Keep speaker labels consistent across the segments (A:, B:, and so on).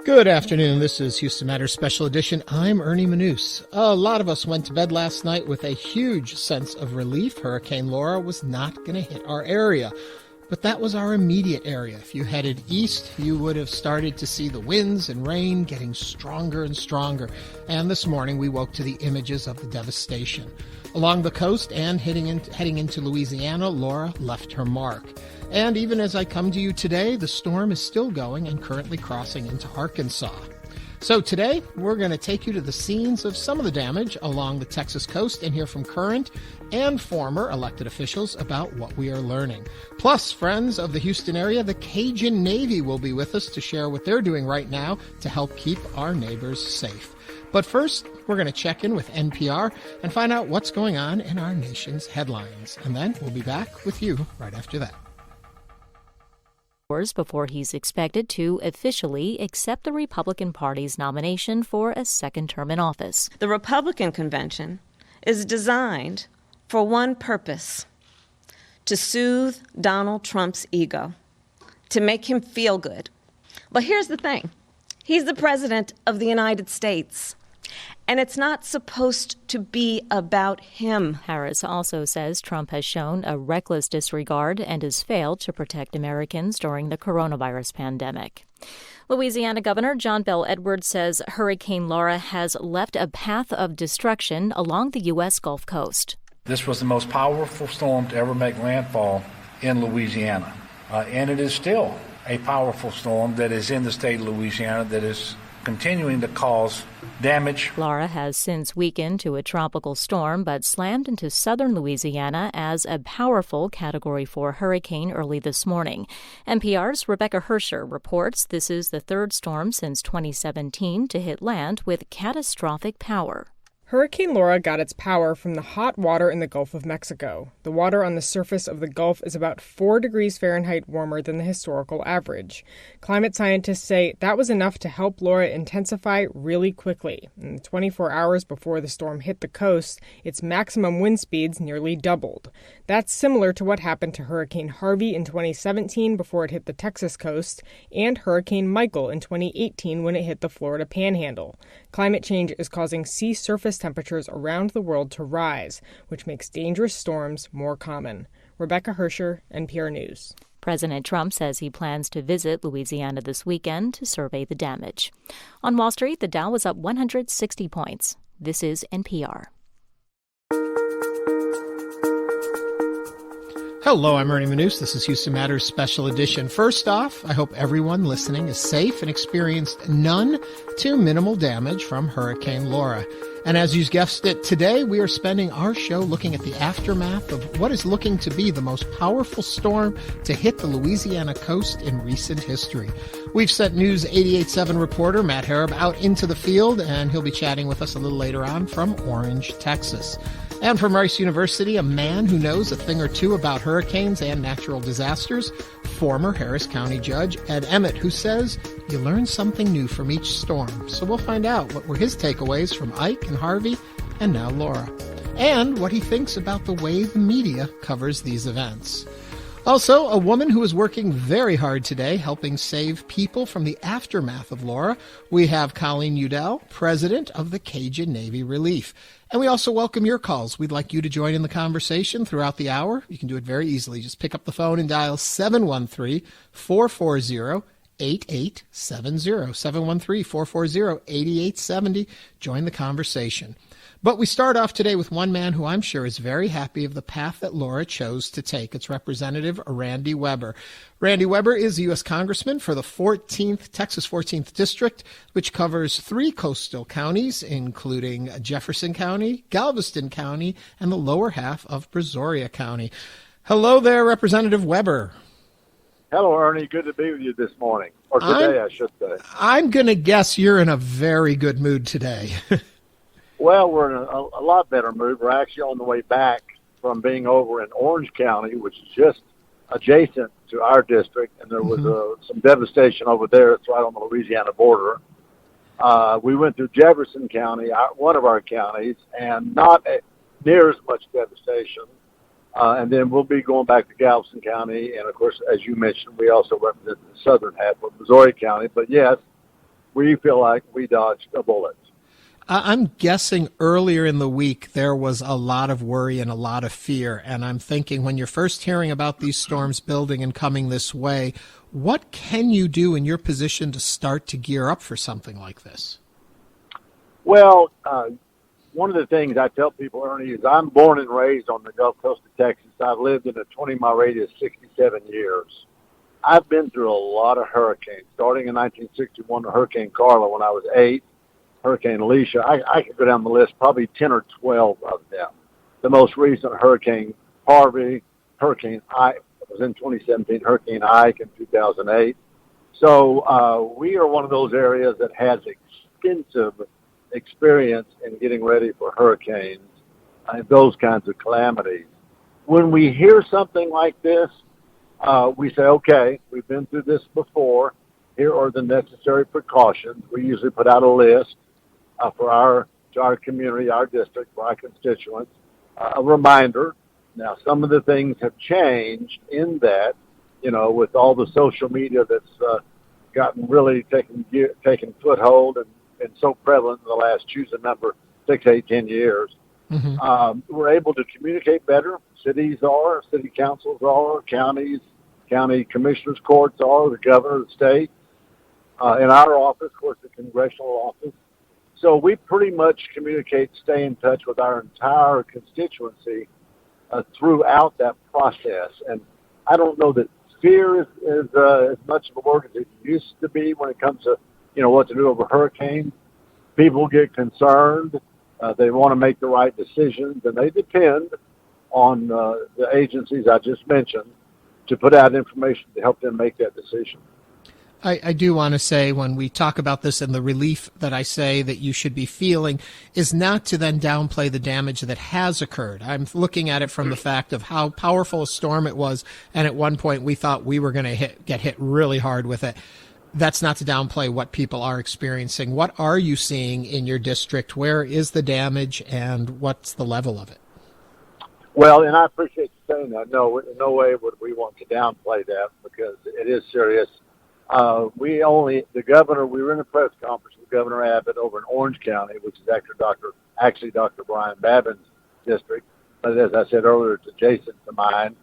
A: Good afternoon. This is Houston Matters Special Edition. I'm Ernie Manous. A lot of us went to bed last night with a huge sense of relief. Hurricane Laura was not going to hit our area. But that was our immediate area. If you headed east, you would have started to see the winds and rain getting stronger and stronger. And this morning, we woke to the images of the devastation. Along the coast and heading into Louisiana, Laura left her mark. And even as I come to you today, the storm is still going and currently crossing into Arkansas. So today, we're going to take you to the scenes of some of the damage along the Texas coast and hear from current and former elected officials about what we are learning. Plus, friends of the Houston area, the Cajun Navy will be with us to share what they're doing right now to help keep our neighbors safe. But first, we're going to check in with NPR and find out what's going on in our nation's headlines. And then we'll be back with you right after that.
B: Before he's expected to officially accept the Republican Party's nomination for a second term in office.
C: The Republican convention is designed for one purpose: to soothe Donald Trump's ego, to make him feel good. But here's the thing. He's the president of the United States, and it's not supposed to be about him.
B: Harris also says Trump has shown a reckless disregard and has failed to protect Americans during the coronavirus pandemic. Louisiana Governor John Bel Edwards says Hurricane Laura has left a path of destruction along the U.S. Gulf Coast.
D: This was the most powerful storm to ever make landfall in Louisiana, and it is still a powerful storm that is in the state of Louisiana that is continuing to cause damage.
B: Laura has since weakened to a tropical storm, but slammed into southern Louisiana as a powerful Category 4 hurricane early this morning. NPR's Rebecca Hersher reports this is the third storm since 2017 to hit land with catastrophic power.
E: Hurricane Laura got its power from the hot water in the Gulf of Mexico. The water on the surface of the Gulf is about 4 degrees Fahrenheit warmer than the historical average. Climate scientists say that was enough to help Laura intensify really quickly. In the 24 hours before the storm hit the coast, its maximum wind speeds nearly doubled. That's similar to what happened to Hurricane Harvey in 2017 before it hit the Texas coast, and Hurricane Michael in 2018 when it hit the Florida Panhandle. Climate change is causing sea surface temperatures around the world to rise, which makes dangerous storms more common. Rebecca Hersher, NPR News.
B: President Trump says he plans to visit Louisiana this weekend to survey the damage. On Wall Street, the Dow was up 160 points. This is NPR.
A: Hello, I'm Ernie Manous. This is Houston Matters Special Edition. First off, I hope everyone listening is safe and experienced none to minimal damage from Hurricane Laura. And as you guessed it, today we are spending our show looking at the aftermath of what is looking to be the most powerful storm to hit the Louisiana coast in recent history. We've sent News 88.7 reporter Matt Harab out into the field, and he'll be chatting with us a little later on from Orange, Texas. And from Rice University, a man who knows a thing or two about hurricanes and natural disasters, former Harris County Judge Ed Emmett, who says you learn something new from each storm. So we'll find out what were his takeaways from Ike and Harvey and now Laura, and what he thinks about the way the media covers these events. Also, a woman who is working very hard today helping save people from the aftermath of Laura. We have Colleen Udell, president of the Cajun Navy Relief. And we also welcome your calls. We'd like you to join in the conversation throughout the hour. You can do it very easily. Just pick up the phone and dial 713-440-8870. 713-440-8870. Join the conversation. But we start off today with one man who I'm sure is very happy of the path that Laura chose to take. It's Representative Randy Weber. Randy Weber is a U.S. Congressman for the Texas 14th District, which covers 3 coastal counties, including Jefferson County, Galveston County, and the lower half of Brazoria County. Hello there, Representative Weber.
F: Hello, Ernie. Good to be with you this morning, or today, I should say.
A: I'm going to guess you're in a very good mood today.
F: Well, we're in a lot better mood. We're actually on the way back from being over in Orange County, which is just adjacent to our district, and there was some devastation over there. It's right on the Louisiana border. We went through Jefferson County, one of our counties, and not near as much devastation. And then we'll be going back to Galveston County, and of course, as you mentioned, we also represent the southern half of Missouri County. But yes, we feel like we dodged a bullet.
A: I'm guessing earlier in the week there was a lot of worry and a lot of fear. And I'm thinking when you're first hearing about these storms building and coming this way, what can you do in your position to start to gear up for something like this?
F: Well, one of the things I tell people, Ernie, is I'm born and raised on the Gulf Coast of Texas. I've lived in a 20-mile radius 67 years. I've been through a lot of hurricanes, starting in 1961 to Hurricane Carla when I was 8. Hurricane Alicia, I could go down the list, probably 10 or 12 of them. The most recent Hurricane Harvey, Hurricane Ike was in 2017, Hurricane Ike in 2008. So we are one of those areas that has extensive experience in getting ready for hurricanes and those kinds of calamities. When we hear something like this, we say, okay, we've been through this before. Here are the necessary precautions. We usually put out a list to our community, our district, for our constituents, a reminder. Now, some of the things have changed in that, with all the social media that's gotten really taken foothold and so prevalent in the last, choose a number, 6, 8, 10 years. Mm-hmm. We're able to communicate better. Cities are, city councils are, counties, county commissioners' courts are, the governor of the state. In our office, of course, the congressional office. So we pretty much communicate, stay in touch with our entire constituency throughout that process. And I don't know that fear is as much of a word as it used to be when it comes to, what to do over hurricanes. People get concerned. They want to make the right decisions, and they depend on the agencies I just mentioned to put out information to help them make that decision.
A: I do want to say when we talk about this, and the relief that I say that you should be feeling is not to then downplay the damage that has occurred. I'm looking at it from the fact of how powerful a storm it was, and at one point we thought we were going to get hit really hard with it. That's not to downplay what people are experiencing. What are you seeing in your district? Where is the damage, and what's the level of it?
F: Well, and I appreciate you saying that. No, in no way would we want to downplay that because it is serious. We were in a press conference with Governor Abbott over in Orange County, which is actually Dr. Brian Babin's district. But as I said earlier, it's adjacent to mine.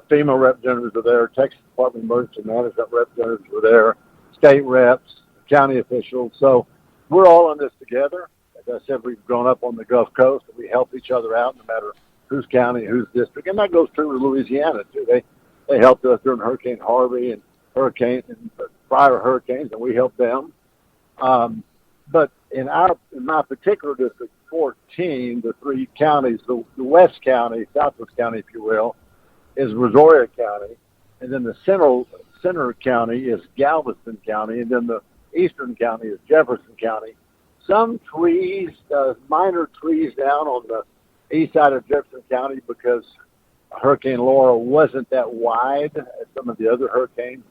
F: FEMA representatives were there, Texas Department of Emergency Management representatives were there, state reps, county officials. So we're all in this together. As I said, we've grown up on the Gulf Coast, and we help each other out no matter whose county, whose district. And that goes true to Louisiana, too. They helped us during Hurricane Harvey and prior hurricanes, and we helped them. But in my particular district, 14, the three counties, the West County, Southwest County, if you will, is Brazoria County, and then the center county is Galveston County, and then the eastern county is Jefferson County. Some trees, minor trees down on the east side of Jefferson County because Hurricane Laura wasn't that wide as some of the other hurricanes,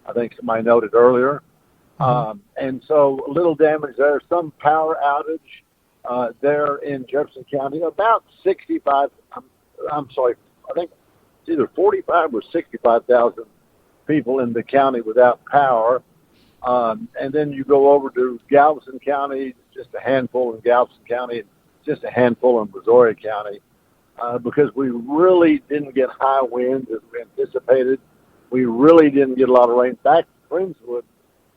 F: I think somebody noted earlier. Mm-hmm. And so a little damage there, some power outage there in Jefferson County, about 65, I think it's either 45 or 65,000 people in the county without power. And then you go over to Galveston County, just a handful in Galveston County, and just a handful in Brazoria County, because we really didn't get high winds as we anticipated. We really didn't get a lot of rain. In fact, Friendswood,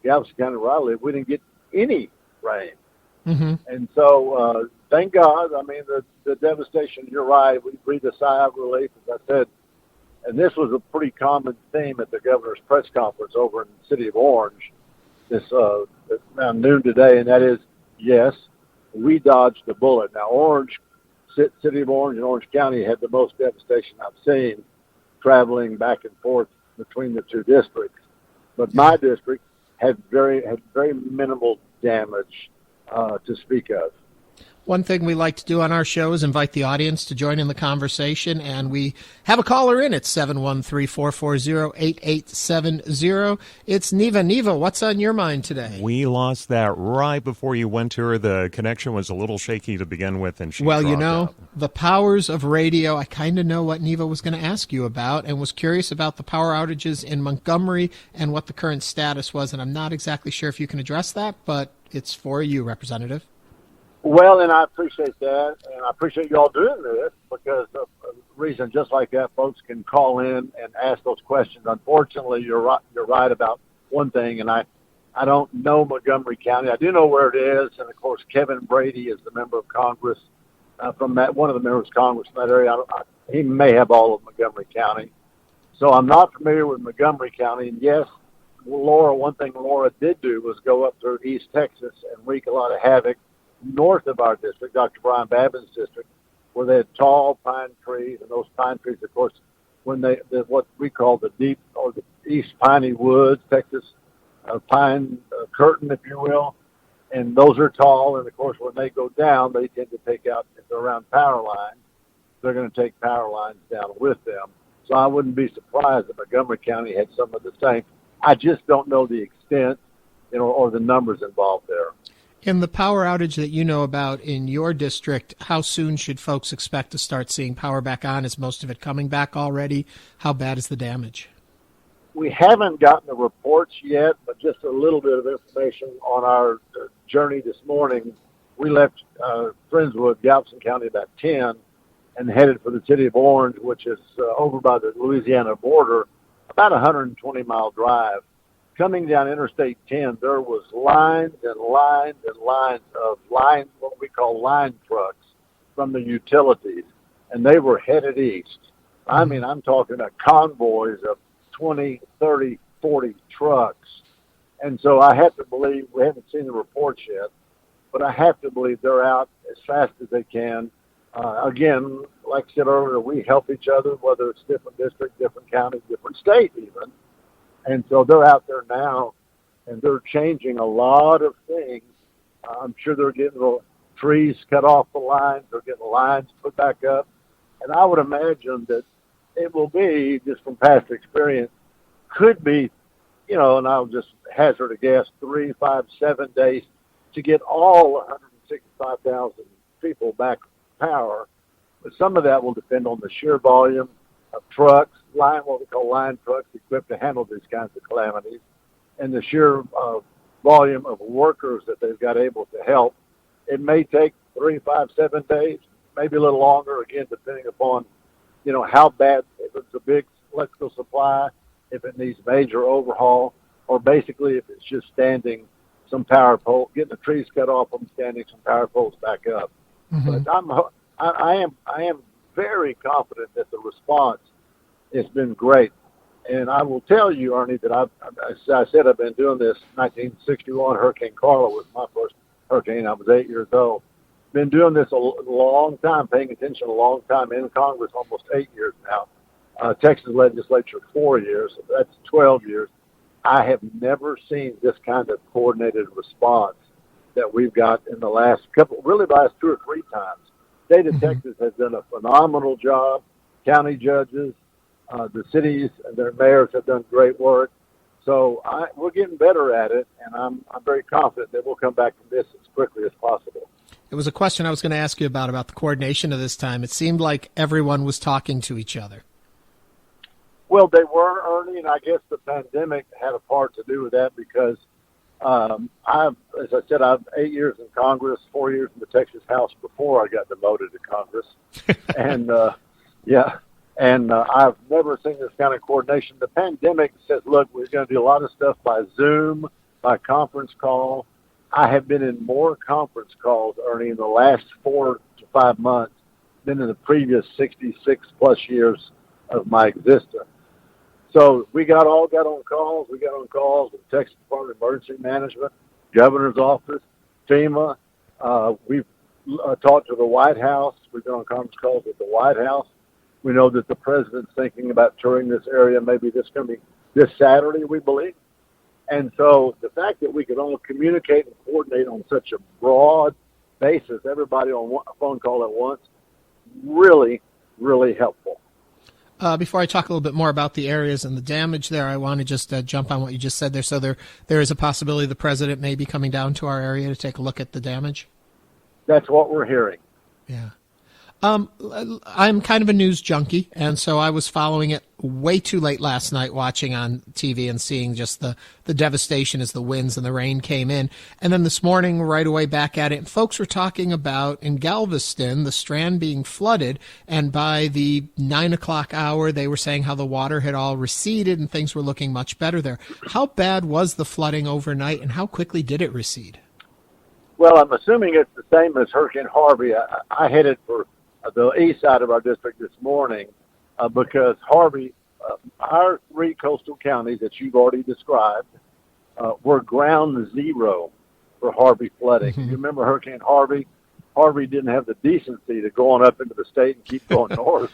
F: Galveston County, where I live, we didn't get any rain. Mm-hmm. And so, thank God, I mean, the devastation, you're right, we breathed a sigh of relief, as I said, and this was a pretty common theme at the governor's press conference over in the city of Orange around noon today, and that is, yes, we dodged a bullet. Now, city of Orange and Orange County had the most devastation I've seen traveling back and forth between the two districts. But my district had very minimal damage to speak of.
A: One thing we like to do on our show is invite the audience to join in the conversation, and we have a caller in at 713-440-8870. It's Neva. Neva, what's on your mind today?
G: We lost that right before you went to her. The connection was a little shaky to begin with, and she
A: Well,
G: dropped out.
A: the powers of radio, I kind of know what Neva was going to ask you about and was curious about the power outages in Montgomery and what the current status was, and I'm not exactly sure if you can address that, but it's for you, Representative.
F: Well, and I appreciate that, and I appreciate you all doing this because of a reason just like that, folks can call in and ask those questions. Unfortunately, you're right about one thing, and I don't know Montgomery County. I do know where it is, and of course, Kevin Brady is the member of Congress from that, one of the members of Congress from that area. He may have all of Montgomery County, so I'm not familiar with Montgomery County. And yes, Laura, one thing Laura did do was go up through East Texas and wreak a lot of havoc north of our district, Dr. Brian Babin's district, where they had tall pine trees, and those pine trees, of course, when they're what we call the deep or the East Piney Woods, Texas pine curtain, if you will, and those are tall, and of course, when they go down, they tend to take out, if they're around power lines, they're going to take power lines down with them. So I wouldn't be surprised if Montgomery County had some of the same. I just don't know the extent, or the numbers involved there.
A: In the power outage that you know about in your district, how soon should folks expect to start seeing power back on? Is most of it coming back already? How bad is the damage?
F: We haven't gotten the reports yet, but just a little bit of information on our journey this morning. We left Friendswood, Galveston County, about 10 and headed for the city of Orange, which is over by the Louisiana border, about a 120-mile drive. Coming down Interstate 10, there was lines and lines and lines of what we call line trucks from the utilities, and they were headed east. I mean, I'm talking about convoys of 20, 30, 40 trucks. And so I have to believe, we haven't seen the reports yet, but I have to believe they're out as fast as they can. Again, like I said earlier, we help each other, whether it's different district, different county, different state even. And so they're out there now, and they're changing a lot of things. I'm sure they're getting the trees cut off the lines. They're getting lines put back up. And I would imagine that it will be, just from past experience, could be, and I'll just hazard a guess, 3, 5, 7 days to get all 165,000 people back power. But some of that will depend on the sheer volume of trucks, what we call line trucks equipped to handle these kinds of calamities, and the sheer volume of workers that they've got able to help. It may take 3, 5, 7 days, maybe a little longer, again, depending upon, how bad, if it's a big electrical supply, if it needs major overhaul, or basically if it's just standing some power pole, getting the trees cut off them, standing some power poles back up.
A: Mm-hmm.
F: But I am very confident that the response has been great. And I will tell you, Ernie, that as I said, I've been doing this. 1961 Hurricane Carla was my first hurricane. I was 8 years old. Been doing this a long time, paying attention a long time in Congress, almost 8 years now. Texas legislature, 4 years. So that's 12 years. I have never seen this kind of coordinated response that we've got in the last two or three times. State of Texas has done a phenomenal job. County judges, the cities and their mayors have done great work. So we're getting better at it, and I'm very confident that we'll come back from this as quickly as possible.
A: It was a question I was going to ask you about the coordination of this time. It seemed like everyone was talking to each other.
F: Well, they were, Ernie, and I guess the pandemic had a part to do with that because as I said, I've 8 years in Congress, 4 years in the Texas House before I got demoted to Congress. And, I've never seen this kind of coordination. The pandemic says, look, we're going to do a lot of stuff by Zoom, by conference call. I have been in more conference calls, Ernie, in the last 4 to 5 months than in the previous 66-plus years of my existence. So we got on calls. We got on calls with the Texas Department of Emergency Management, Governor's Office, FEMA. We've talked to the White House. We've been on conference calls with the White House. We know that the president's thinking about touring this area maybe this Saturday, we believe. And so the fact that we could all communicate and coordinate on such a broad basis, everybody on a phone call at once, really, really helpful.
A: Before I talk a little bit more about the areas and the damage there, I want to just jump on what you just said there. So there is a possibility the president may be coming down to our area to take a look at the damage?
F: That's what we're hearing.
A: Yeah. I'm kind of a news junkie, and so I was following it way too late last night, watching on TV and seeing just the devastation as the winds and the rain came in. And then this morning, right away back at it, and folks were talking about in Galveston, the Strand being flooded, and by the 9 o'clock hour, they were saying how the water had all receded and things were looking much better there. How bad was the flooding overnight, and how quickly did it recede?
F: Well, I'm assuming it's the same as Hurricane Harvey. I headed for the east side of our district this morning because Harvey, our 3 coastal counties that you've already described, were ground zero for Harvey flooding. You remember Hurricane Harvey? Harvey didn't have the decency to go on up into the state and keep going north.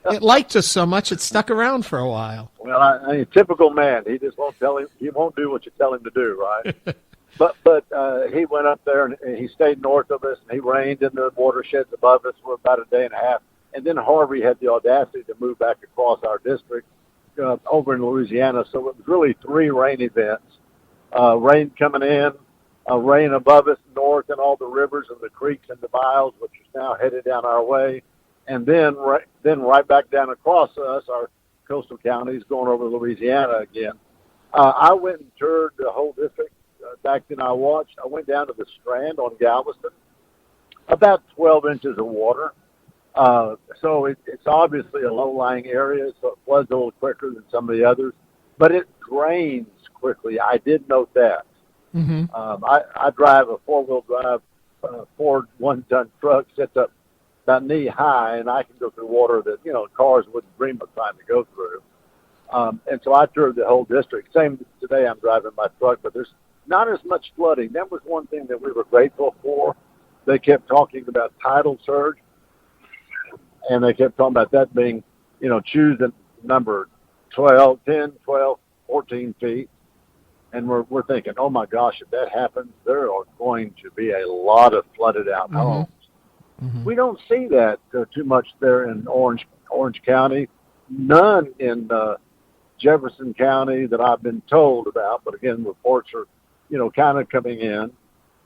A: It liked us so much it stuck around for a while.
F: Well, I mean, typical man. He just won't tell him. He won't do what you tell him to do, right? But he went up there and he stayed north of us, and he reigned in the watersheds above us for about a day and a half. And then Harvey had the audacity to move back across our district over in Louisiana. So it was really 3 rain events. Rain coming in, rain above us north in all the rivers and the creeks and the miles, which is now headed down our way. And then right back down across us, our coastal counties going over Louisiana again. I went and toured the whole district. Back then I went down to the Strand on Galveston, about 12 inches of water. So it's obviously a low-lying area, so it floods a little quicker than some of the others, but it drains quickly. I did note that. Mm-hmm. I drive a 4-wheel drive Ford 1-ton truck, sits up about knee high, and I can go through water that, cars wouldn't dream of trying to go through. And so I toured the whole district. Same today, I'm driving my truck, but there's not as much flooding. That was one thing that we were grateful for. They kept talking about tidal surge, and they kept talking about that being, choose the number 10, 12, 14 feet. And we're thinking, oh my gosh, if that happens, there are going to be a lot of flooded out homes. Mm-hmm. We don't see that too much there in Orange County. None in Jefferson County that I've been told about, but again, reports are kind of coming in.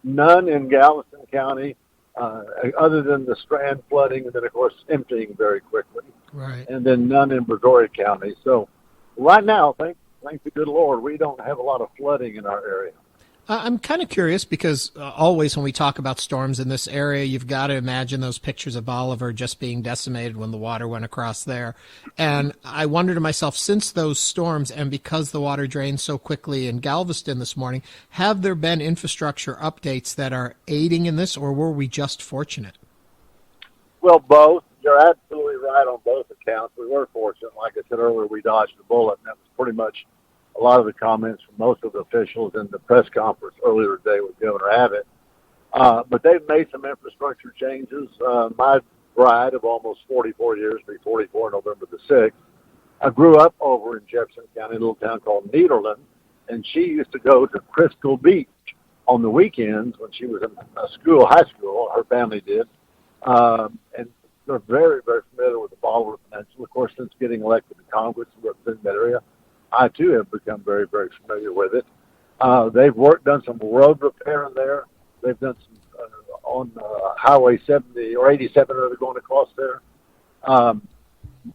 F: None in Galveston County, other than the Strand flooding, and then, of course, emptying very quickly.
A: Right.
F: And then none in Brazoria County. So right now, thank the good Lord, we don't have a lot of flooding in our area.
A: I'm kind of curious because always when we talk about storms in this area, you've got to imagine those pictures of Bolivar just being decimated when the water went across there. And I wonder to myself, since those storms and because the water drained so quickly in Galveston this morning, have there been infrastructure updates that are aiding in this, or were we just fortunate?
F: Well, both. You're absolutely right on both accounts. We were fortunate. Like I said earlier, we dodged a bullet, and that was pretty much a lot of the comments from most of the officials in the press conference earlier today with Governor Abbott. But they've made some infrastructure changes. My bride of almost 44 years, be 44 November the 6th, I grew up over in Jefferson County, a little town called Nederland, and she used to go to Crystal Beach on the weekends when she was in high school, her family did. And they're very, very familiar with the Bolivar Peninsula. Of course, since getting elected to Congress and representing that area, I, too, have become very, very familiar with it. They've done some road repair in there. They've done some on Highway 70 or 87, they're going across there.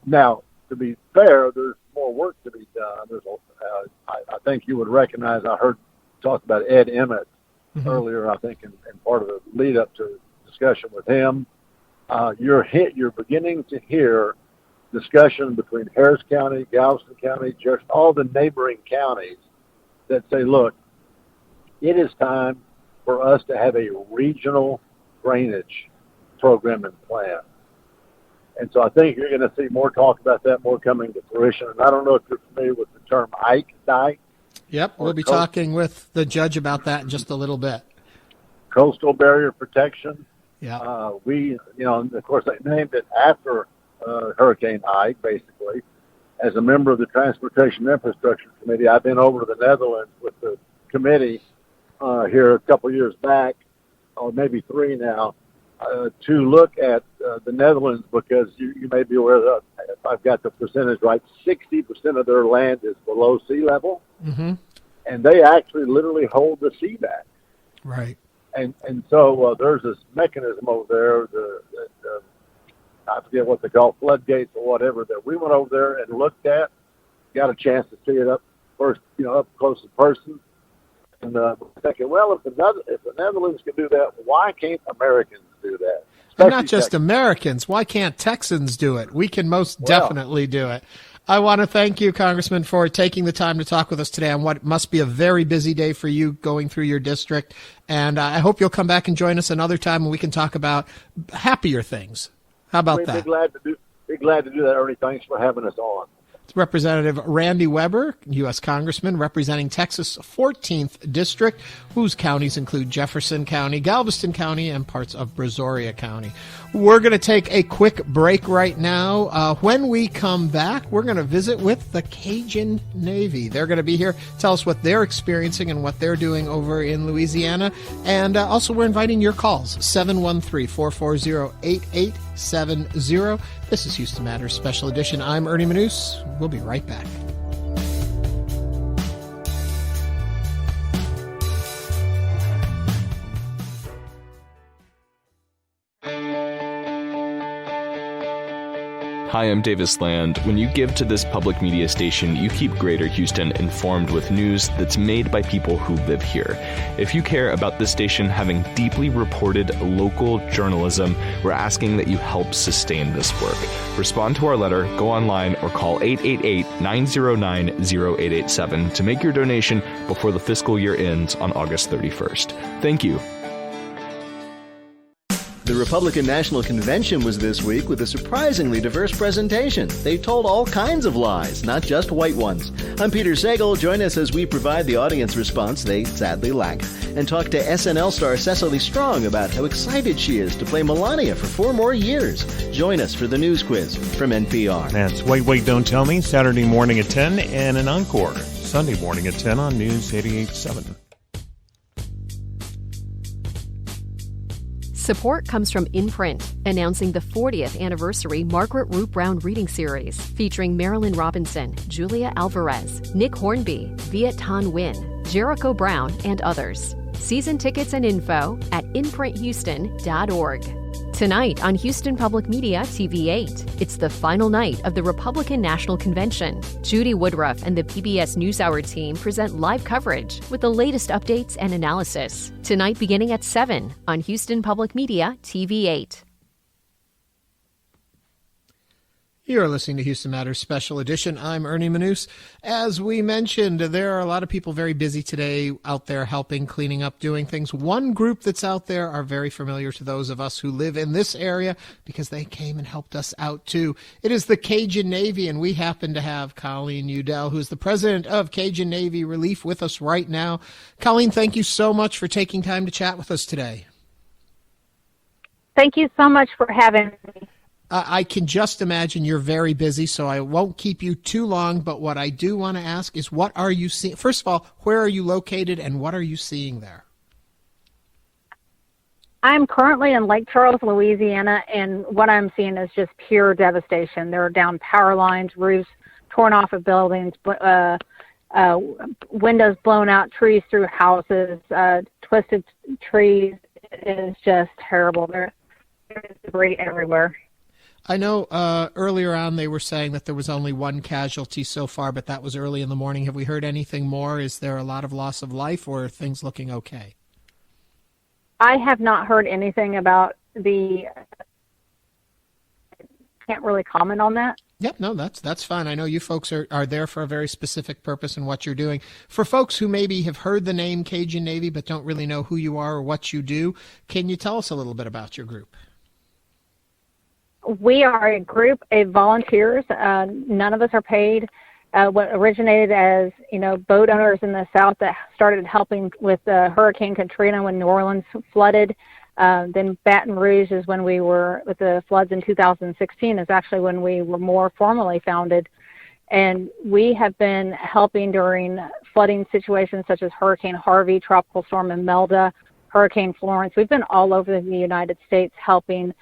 F: Now, to be fair, there's more work to be done. I think you would recognize, I heard talk about Ed Emmett earlier, I think, in part of the lead-up to discussion with him. You're beginning to hear discussion between Harris County, Galveston County, just all the neighboring counties that say, look, it is time for us to have a regional drainage program and plan. And so I think you're going to see more talk about that, more coming to fruition. And I don't know if you're familiar with the term dike.
A: Yep, we'll be talking with the judge about that in just a little bit.
F: Coastal barrier protection.
A: Yeah.
F: Of course, they named it after Hurricane Ike, basically. As a member of the Transportation Infrastructure Committee, I've been over to the Netherlands with the committee here a couple years back, or maybe 3 now, to look at the Netherlands, because you may be aware that, if I've got the percentage right, 60% of their land is below sea level, and they actually literally hold the sea back.
A: Right.
F: And so there's this mechanism over there, I forget what they call floodgates or whatever, that we went over there and looked at, got a chance to see it up close in person. And thinking, well, if the Netherlands can do that, why can't Americans do that?
A: And not just Texans. Americans. Why can't Texans do it? We can most definitely do it. I want to thank you, Congressman, for taking the time to talk with us today on what must be a very busy day for you going through your district. And I hope you'll come back and join us another time and we can talk about happier things. How about that?
F: Be glad to do that, Ernie. Thanks for having us on.
A: Representative Randy Weber, U.S. Congressman, representing Texas' 14th District, whose counties include Jefferson County, Galveston County, and parts of Brazoria County. We're going to take a quick break right now. When we come back, we're going to visit with the Cajun Navy. They're going to be here, tell us what they're experiencing and what they're doing over in Louisiana. And also, we're inviting your calls, 713-440-8870. This is Houston Matters Special Edition. I'm Ernie Manous. We'll be right back.
H: Hi, I'm Davis Land. When you give to this public media station, you keep Greater Houston informed with news that's made by people who live here. If you care about this station having deeply reported local journalism, we're asking that you help sustain this work. Respond to our letter, go online, or call 888-909-0887 to make your donation before the fiscal year ends on August 31st. Thank you.
I: The Republican National Convention was this week with a surprisingly diverse presentation. They told all kinds of lies, not just white ones. I'm Peter Sagal. Join us as we provide the audience response they sadly lack, and talk to SNL star Cecily Strong about how excited she is to play Melania for 4 more years. Join us for the news quiz from NPR.
G: That's Wait, Don't Tell Me, Saturday morning at 10, and an encore Sunday morning at 10 on News 88.7.
J: Support comes from Imprint, announcing the 40th anniversary Margaret Root Brown reading series featuring Marilyn Robinson, Julia Alvarez, Nick Hornby, Viet Thanh Nguyen, Jericho Brown, and others. Season tickets and info at imprinthouston.org. Tonight on Houston Public Media TV 8, it's the final night of the Republican National Convention. Judy Woodruff and the PBS NewsHour team present live coverage with the latest updates and analysis. Tonight beginning at 7 on Houston Public Media TV 8.
A: You're listening to Houston Matters Special Edition. I'm Ernie Manous. As we mentioned, there are a lot of people very busy today out there helping, cleaning up, doing things. One group that's out there are very familiar to those of us who live in this area because they came and helped us out too. It is the Cajun Navy, and we happen to have Colleen Udell, who's the president of Cajun Navy Relief, with us right now. Colleen, thank you so much for taking time to chat with us today.
K: Thank you so much for having me.
A: I can just imagine you're very busy, so I won't keep you too long. But what I do want to ask is, what are you seeing? First of all, where are you located and what are you seeing there?
K: I'm currently in Lake Charles, Louisiana, and what I'm seeing is just pure devastation. There are down power lines, roofs torn off of buildings, windows blown out, trees through houses, twisted trees. It is just terrible. There's debris everywhere.
A: I know earlier on they were saying that there was only one casualty so far, but that was early in the morning. Have we heard anything more? Is there a lot of loss of life, or are things looking okay?
K: I have not heard anything about can't really comment on that.
A: Yep, no, that's fine. I know you folks are there for a very specific purpose in what you're doing. For folks who maybe have heard the name Cajun Navy but don't really know who you are or what you do, can you tell us a little bit about your group?
K: We are a group of volunteers. None of us are paid. What originated as, boat owners in the South that started helping with Hurricane Katrina when New Orleans flooded. Then Baton Rouge is when we were, with the floods in 2016, is actually when we were more formally founded. And we have been helping during flooding situations such as Hurricane Harvey, Tropical Storm Imelda, Hurricane Florence. We've been all over the United States helping,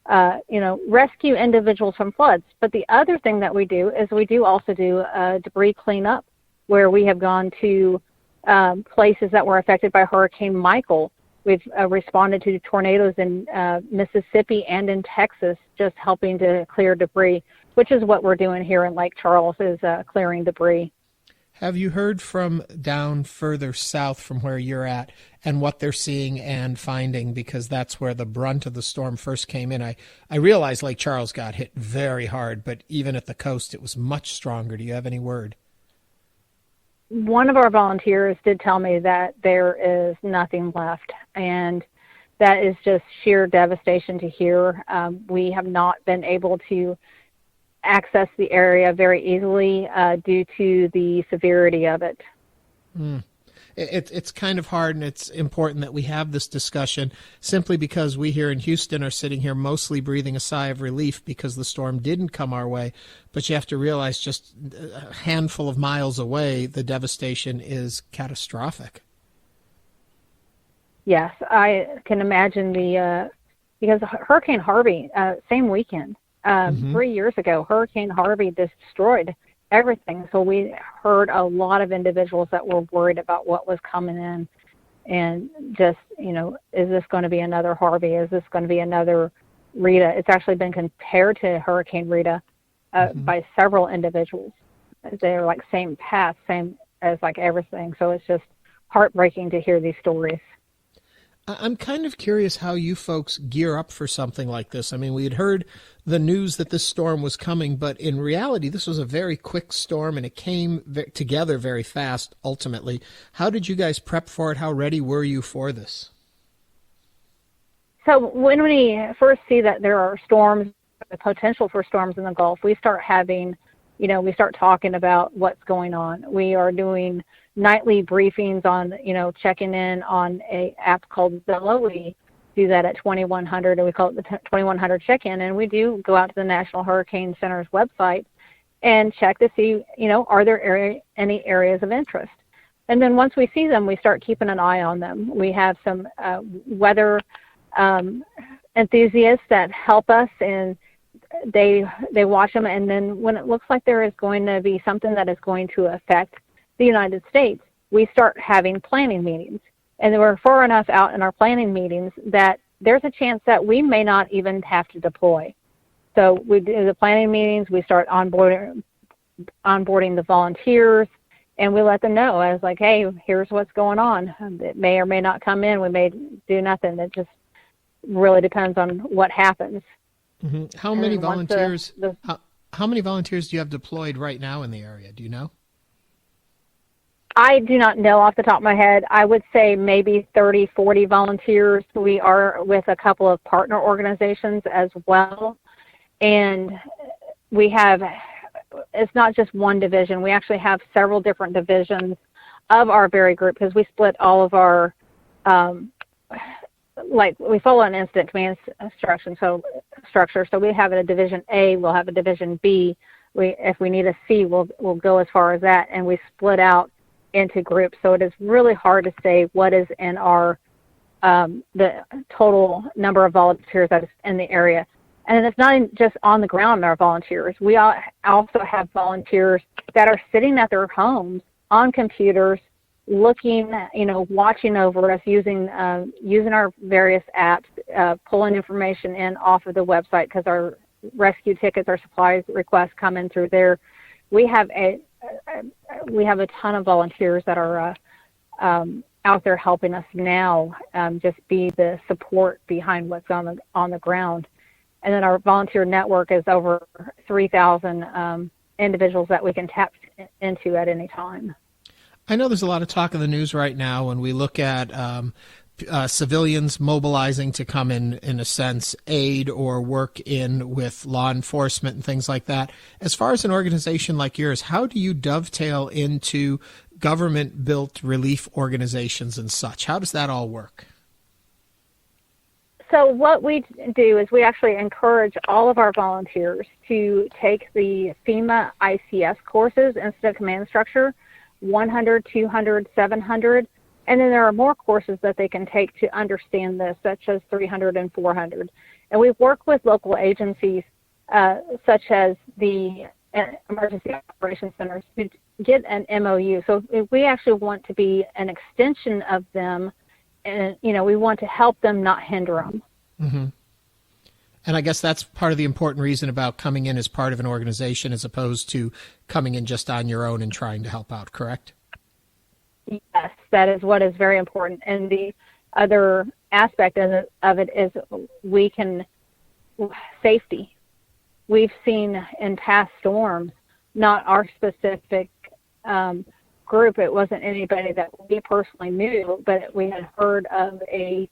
K: rescue individuals from floods. But the other thing that we do is we do also do debris cleanup, where we have gone to places that were affected by Hurricane Michael. We've responded to tornadoes in Mississippi and in Texas, just helping to clear debris, which is what we're doing here in Lake Charles, is clearing debris.
A: Have you heard from down further south from where you're at and what they're seeing and finding? Because that's where the brunt of the storm first came in. I realize Lake Charles got hit very hard, but even at the coast, it was much stronger. Do you have any word?
K: One of our volunteers did tell me that there is nothing left, and that is just sheer devastation to hear. We have not been able to access the area very easily due to the severity of it. It's
A: kind of hard, and it's important that we have this discussion simply because we here in Houston are sitting here mostly breathing a sigh of relief because the storm didn't come our way. But you have to realize just a handful of miles away, the devastation is catastrophic. Yes, I can imagine because Hurricane Harvey, same weekend, 3 years ago, Hurricane Harvey destroyed everything. So we heard a lot of individuals that were worried about what was coming in, and just, is this going to be another Harvey? Is this going to be another Rita? It's actually been compared to Hurricane Rita by several individuals. They're like same path, same as like everything. So it's just heartbreaking to hear these stories. I'm kind of curious how you folks gear up for something like this. I mean, we had heard the news that this storm was coming, but in reality, this was a very quick storm, and it came together very fast, ultimately. How did you guys prep for it? How ready were you for this? So when we first see that there are storms, the potential for storms in the Gulf, we start having, we start talking about what's going on. We are doing nightly briefings on, checking in on a app called Zello. We do that at 2100, and we call it the 2100 check-in. And we do go out to the National Hurricane Center's website and check to see, are there any areas of interest? And then once we see them, we start keeping an eye on them. We have some weather enthusiasts that help us, and they watch them. And then when it looks like there is going to be something that is going to affect the United States, we start having planning meetings. And we're far enough out in our planning meetings that there's a chance that we may not even have to deploy. So we do the planning meetings, we start onboarding the volunteers, and we let them know. I was like, hey, here's what's going on. It may or may not come in. We may do nothing. It just really depends on what happens. Mm-hmm. How many volunteers do you have deployed right now in the area? Do you know? I do not know off the top of my head. I would say maybe 30, 40 volunteers. We are with a couple of partner organizations as well. And we have, it's not just one division. We actually have several different divisions of our very group, because we split all of our, we follow an incident command structure. So we have a division A, we'll have a division B. If we need a C, we'll go as far as that. And we split out into groups. So it is really hard to say what is in our the total number of volunteers that is in the area. And it's not just on the ground, our volunteers. We also have volunteers that are sitting at their homes on computers, looking, watching over us, using our various apps, pulling information in off of the website, because our rescue tickets, our supplies requests come in through there. We have a ton of volunteers that are out there helping us now, just be the support behind what's on the ground. And then our volunteer network is over 3,000 individuals that we can tap into at any time. I know there's a lot of talk in the news right now when we look at civilians mobilizing to come in a sense, aid or work in with law enforcement and things like that. As far as an organization like yours, how do you dovetail into government-built relief organizations and such? How does that all work? So what we do is we actually encourage all of our volunteers to take the FEMA ICS courses, Incident Command Structure, 100, 200, 700.
K: And then there are more courses that they can take to understand this, such as 300 and 400. And we've worked with local agencies such as the Emergency Operations Centers to get an MOU. So if we actually want to be an extension of them, and we want to help them, not hinder them.
A: Mm-hmm. And I guess that's part of the important reason about coming in as part of an organization as opposed to coming in just on your own and trying to help out, correct?
K: Yes, that is what is very important. And the other aspect of it is safety. We've seen in past storms, not our specific group, it wasn't anybody that we personally knew, but we had heard of a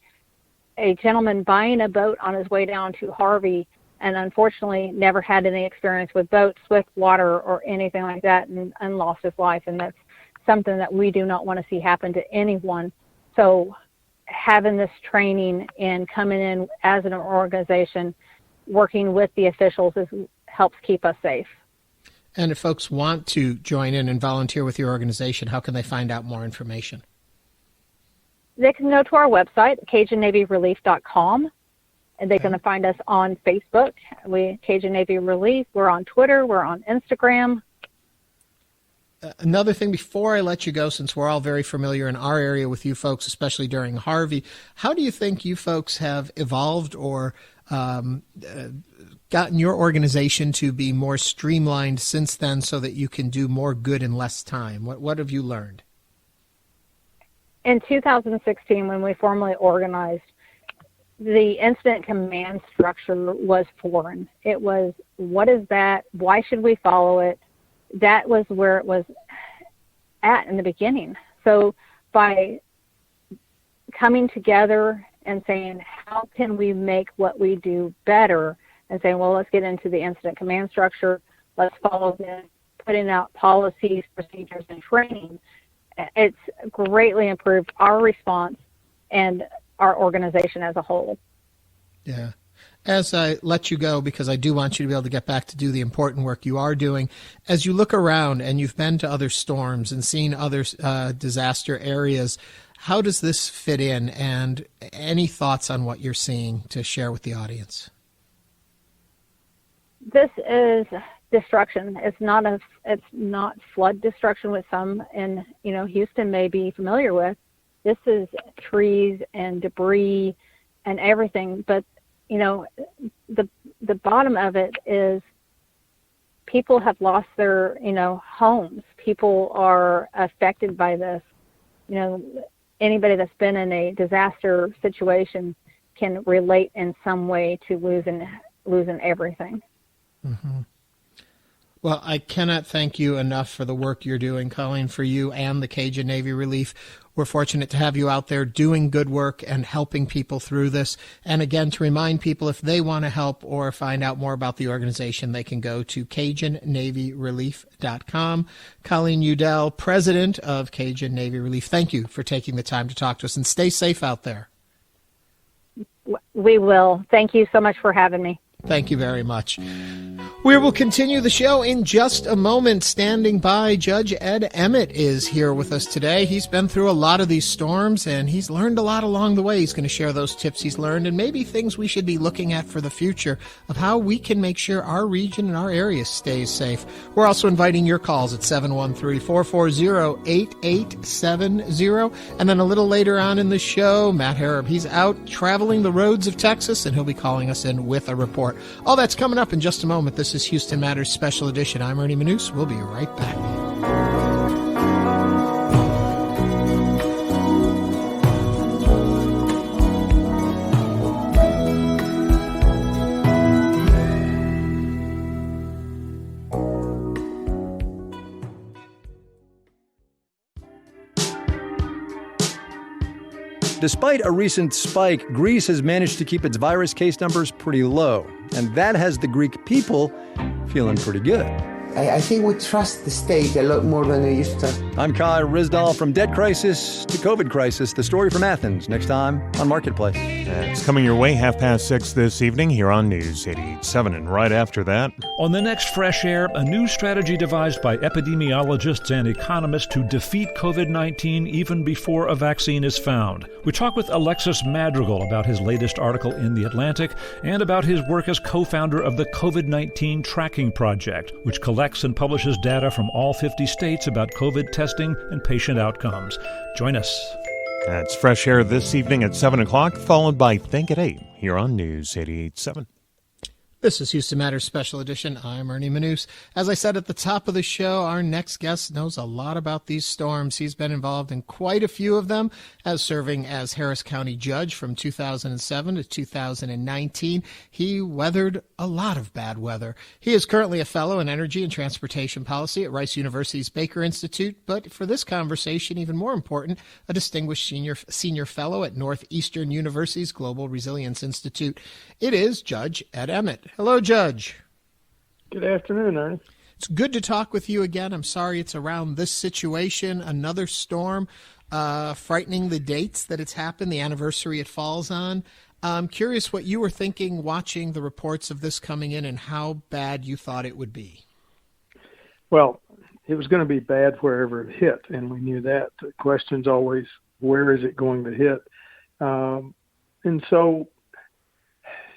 K: gentleman buying a boat on his way down to Harvey, and unfortunately never had any experience with boats, swift water, or anything like that, and lost his life. And that's something that we do not want to see happen to anyone. So having this training and coming in as an organization, working with the officials, helps keep us safe.
A: And if folks want to join in and volunteer with your organization, how can they find out more information?
K: They can go to our website, CajunNavyRelief.com, and they can find us on Facebook. Cajun Navy Relief. We're on Twitter. We're on Instagram.
A: Another thing before I let you go, since we're all very familiar in our area with you folks, especially during Harvey, how do you think you folks have evolved or gotten your organization to be more streamlined since then so that you can do more good in less time? What have you learned?
K: In 2016, when we formally organized, the incident command structure was foreign. It was, what is that? Why should we follow it? That was where it was at in the beginning. So by coming together and saying, how can we make what we do better, and saying, well, let's get into the incident command structure, let's follow them, putting out policies, procedures, and training, it's greatly improved our response and our organization as a whole.
A: Yeah. As I let you go, because I do want you to be able to get back to do the important work you are doing, as you look around and you've been to other storms and seen other disaster areas, how does this fit in, and any thoughts on what you're seeing to share with the audience?
K: This is destruction. It's not flood destruction, with some in Houston may be familiar with. This is trees and debris and everything, but the bottom of it is people have lost their homes. People are affected by this. Anybody that's been in a disaster situation can relate in some way to losing everything.
A: Mm-hmm. Well, I cannot thank you enough for the work you're doing, Colleen, for you and the Cajun Navy Relief. We're fortunate to have you out there doing good work and helping people through this. And again, to remind people, if they want to help or find out more about the organization, they can go to CajunNavyRelief.com. Colleen Udell, president of Cajun Navy Relief, thank you for taking the time to talk to us, and stay safe out there.
K: We will. Thank you so much for having me.
A: Thank you very much. We will continue the show in just a moment. Standing by, Judge Ed Emmett is here with us today. He's been through a lot of these storms, and he's learned a lot along the way. He's going to share those tips he's learned and maybe things we should be looking at for the future of how we can make sure our region and our area stays safe. We're also inviting your calls at 713-440-8870. And then a little later on in the show, Matt Harrop, he's out traveling the roads of Texas, and he'll be calling us in with a report. All that's coming up in just a moment. This is Houston Matters Special Edition. I'm Ernie Manous. We'll be right back.
L: Despite a recent spike, Greece has managed to keep its virus case numbers pretty low, and that has the Greek people feeling pretty good.
M: I think we trust the state a lot more than we used to.
L: I'm Kai Rizdal. From debt crisis to COVID crisis, the story from Athens, next time on Marketplace.
G: It's coming your way 6:30 this evening here on News 88.7. And right after that,
N: on the next Fresh Air, a new strategy devised by epidemiologists and economists to defeat COVID-19 even before a vaccine is found. We talk with Alexis Madrigal about his latest article in The Atlantic and about his work as co-founder of the COVID-19 Tracking Project, which collects and publishes data from all 50 states about COVID testing and patient outcomes. Join us.
G: That's Fresh Air this evening at 7 o'clock, followed by Think at 8 here on News 88.7.
A: This is Houston Matters Special Edition. I'm Ernie Manous. As I said at the top of the show, our next guest knows a lot about these storms. He's been involved in quite a few of them, as serving as Harris County judge from 2007 to 2019. He weathered a lot of bad weather. He is currently a fellow in energy and transportation policy at Rice University's Baker Institute, but for this conversation, even more important, a distinguished senior fellow at Northeastern University's Global Resilience Institute. It is Judge Ed Emmett. Hello, Judge.
O: Good afternoon, Ernie.
A: It's good to talk with you again. I'm sorry it's around this situation, another storm, frightening the dates that it's happened, the anniversary it falls on. I'm curious what you were thinking watching the reports of this coming in and how bad you thought it would be.
O: Well, it was going to be bad wherever it hit, and we knew that. The question's always, where is it going to hit? And so,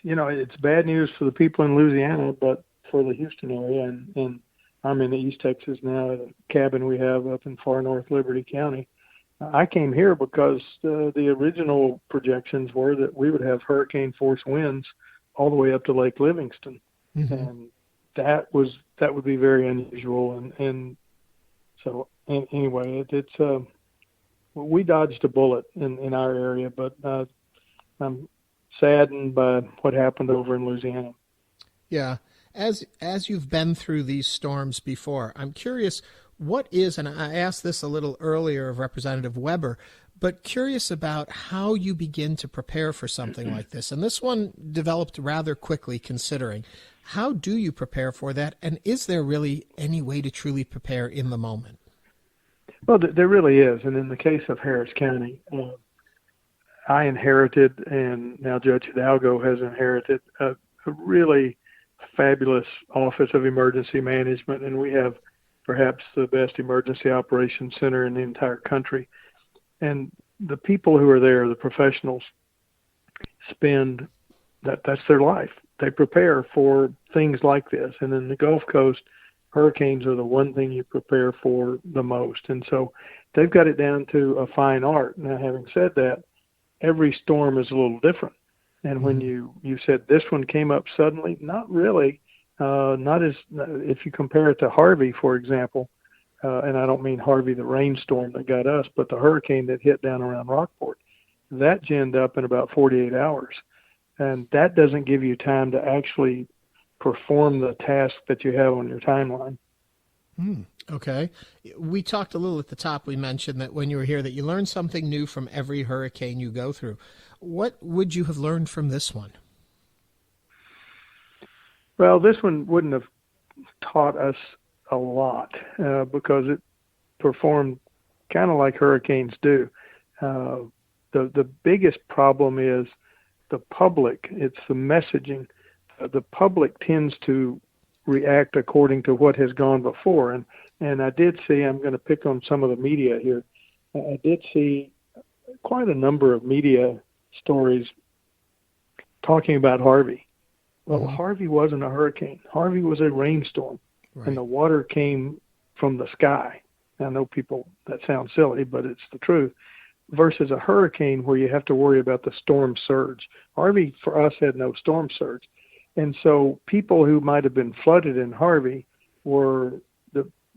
O: you know, it's bad news for the people in Louisiana, but for the Houston area, and I'm in East Texas now at a cabin we have up in far north Liberty County. I came here because the original projections were that we would have hurricane force winds all the way up to Lake Livingston. Mm-hmm. And that would be very unusual. And so anyway, it's we dodged a bullet in our area, but I'm saddened by what happened over in Louisiana.
A: Yeah. As you've been through these storms before, I'm curious, what is, and I asked this a little earlier of Representative Weber, but curious about how you begin to prepare for something like this. And this one developed rather quickly, considering. How do you prepare for that? And is there really any way to truly prepare in the moment?
O: Well, there really is. And in the case of Harris County, I inherited, and now Judge Hidalgo has inherited, a really fabulous Office of Emergency Management, and we have perhaps the best emergency operations center in the entire country. And the people who are there, the professionals, that's their life. They prepare for things like this. And in the Gulf Coast, hurricanes are the one thing you prepare for the most. And so they've got it down to a fine art. Now, having said that, every storm is a little different. And when you said this one came up suddenly, not really. Not as, if you compare it to Harvey, for example, and I don't mean Harvey, the rainstorm that got us, but the hurricane that hit down around Rockport, that ginned up in about 48 hours. And that doesn't give you time to actually perform the task that you have on your timeline.
A: Okay. We talked a little at the top. We mentioned that when you were here that you learned something new from every hurricane you go through. What would you have learned from this one?
O: Well, this one wouldn't have taught us a lot because it performed kind of like hurricanes do. The biggest problem is the public. It's the messaging. The public tends to react according to what has gone before. And I did see, I'm going to pick on some of the media here, I did see quite a number of media stories talking about Harvey. Well, Harvey wasn't a hurricane. Harvey was a rainstorm, right. And the water came from the sky. I know people, that sounds silly, but it's the truth. Versus a hurricane where you have to worry about the storm surge. Harvey, for us, had no storm surge. And so people who might have been flooded in Harvey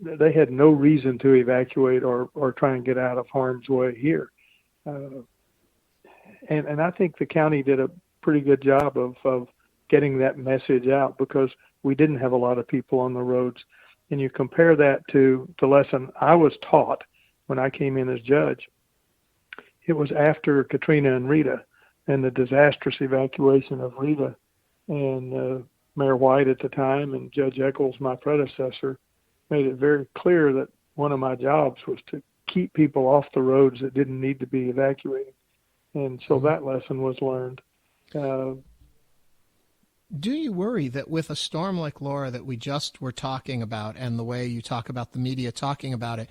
O: they had no reason to evacuate or try and get out of harm's way here. And I think the county did a pretty good job of getting that message out because we didn't have a lot of people on the roads. And you compare that to the lesson I was taught when I came in as judge. It was after Katrina and Rita and the disastrous evacuation of Rita, and Mayor White at the time and Judge Eccles, my predecessor, made it very clear that one of my jobs was to keep people off the roads that didn't need to be evacuated. And so that lesson was learned.
A: Do you worry that with a storm like Laura that we just were talking about, and the way you talk about the media talking about it,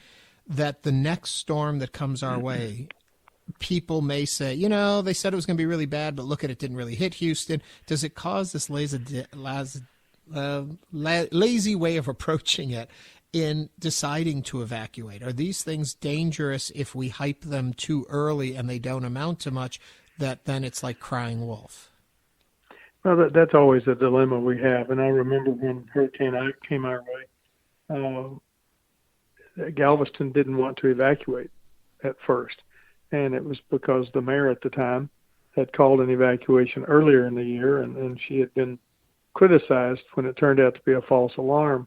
A: that the next storm that comes our way, people may say, they said it was going to be really bad, but look at it, didn't really hit Houston. Does it cause this lazy way of approaching it in deciding to evacuate? Are these things dangerous if we hype them too early and they don't amount to much, that then it's like crying wolf?
O: Well, that's always a dilemma we have. And I remember when Hurricane Ike came our way, Galveston didn't want to evacuate at first. And it was because the mayor at the time had called an evacuation earlier in the year, and she had been criticized when it turned out to be a false alarm.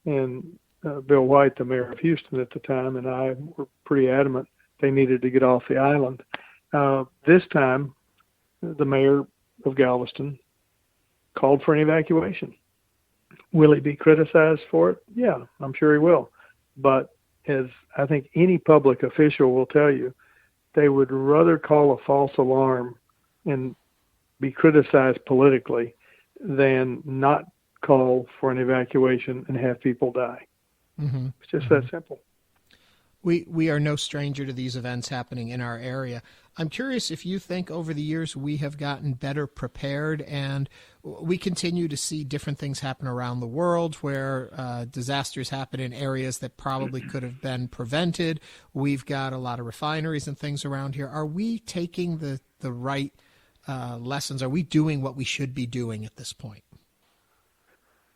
O: And Bill White, the mayor of Houston at the time, and I were pretty adamant they needed to get off the island. This time, the mayor of Galveston called for an evacuation. Will he be criticized for it? Yeah, I'm sure he will. But as I think any public official will tell you, they would rather call a false alarm and be criticized politically than not call for an evacuation and have people die.
A: Mm-hmm.
O: It's just that simple.
A: We are no stranger to these events happening in our area. I'm curious if you think over the years we have gotten better prepared, and we continue to see different things happen around the world where disasters happen in areas that probably could have been prevented. We've got a lot of refineries and things around here. Are we taking the right lessons? Are we doing what we should be doing at this point?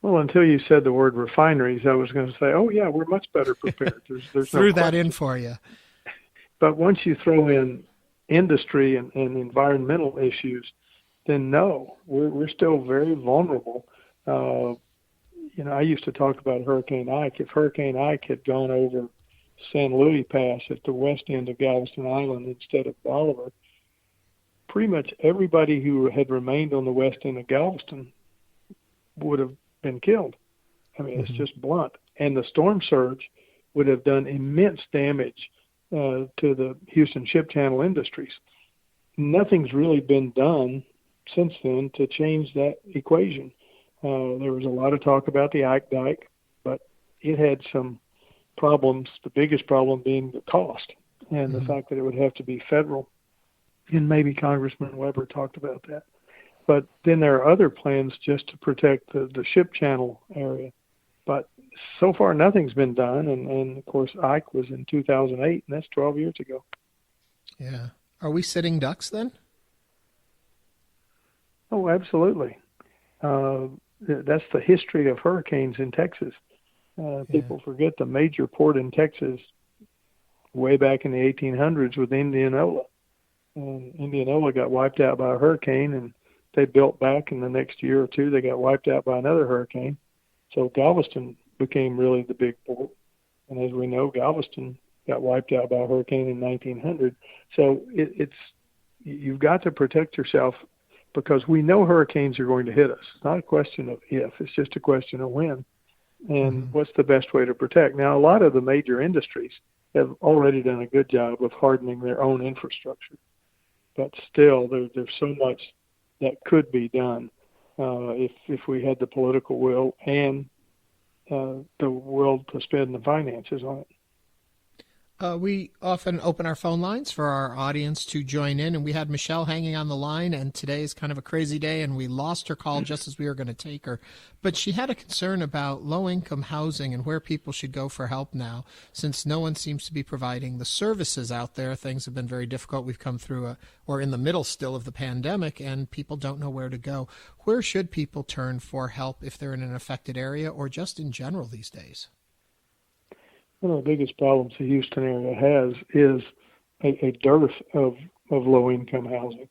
O: Well, until you said the word refineries, I was going to say, oh, yeah, we're much better prepared. There's
A: Threw
O: no
A: that
O: question.
A: in for you.
O: But once you throw in industry and environmental issues, then no, we're still very vulnerable. I used to talk about Hurricane Ike. If Hurricane Ike had gone over San Luis Pass at the west end of Galveston Island instead of Bolivar, pretty much everybody who had remained on the west end of Galveston would have been killed. I mean, it's just blunt. And the storm surge would have done immense damage to the Houston Ship Channel industries. Nothing's really been done since then to change that equation. There was a lot of talk about the Ike Dike, but it had some problems, the biggest problem being the cost and the fact that it would have to be federal. And maybe Congressman Weber talked about that. But then there are other plans just to protect the ship channel area. But so far, nothing's been done. And of course, Ike was in 2008, and that's 12 years ago.
A: Yeah. Are we sitting ducks then?
O: Oh, absolutely. That's the history of hurricanes in Texas. People forget the major port in Texas way back in the 1800s with Indianola. And Indianola got wiped out by a hurricane, and they built back in the next year or two. They got wiped out by another hurricane. So Galveston became really the big port. And as we know, Galveston got wiped out by a hurricane in 1900. So you've got to protect yourself because we know hurricanes are going to hit us. It's not a question of if, it's just a question of when. And what's the best way to protect? Now, a lot of the major industries have already done a good job of hardening their own infrastructure. But still, there's so much that could be done if we had the political will and the will to spend the finances on it.
A: We often open our phone lines for our audience to join in, and we had Michelle hanging on the line, and today is kind of a crazy day, and we lost her call just as we were going to take her. But she had a concern about low-income housing and where people should go for help now, since no one seems to be providing the services out there. Things have been very difficult. We've come through or in the middle still of the pandemic, and people don't know where to go. Where should people turn for help if they're in an affected area or just in general these days?
O: One of the biggest problems the Houston area has is a dearth of low-income housing.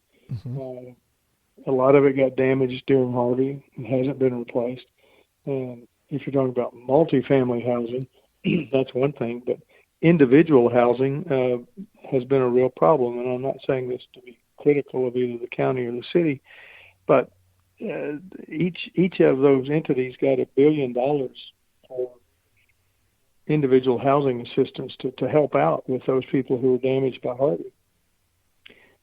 O: A lot of it got damaged during Harvey and hasn't been replaced. And if you're talking about multifamily housing, that's one thing. But individual housing has been a real problem. And I'm not saying this to be critical of either the county or the city, but each of those entities got $1 billion for individual housing assistance to help out with those people who were damaged by Harvey.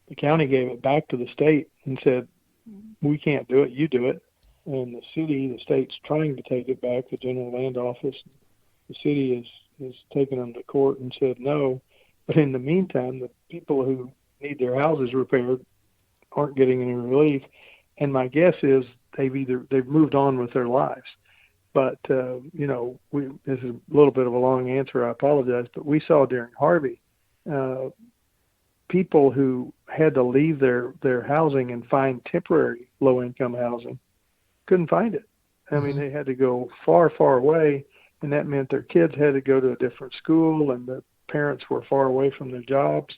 O: The county gave it back to the state and said, we can't do it, you do it. And the state's trying to take it back, the general land office. The city is taking them to court and said no. But in the meantime, the people who need their houses repaired aren't getting any relief. And my guess is they've moved on with their lives. But, this is a little bit of a long answer, I apologize, but we saw during Harvey, people who had to leave their housing and find temporary low-income housing couldn't find it. I mean, they had to go far, far away, and that meant their kids had to go to a different school, and the parents were far away from their jobs.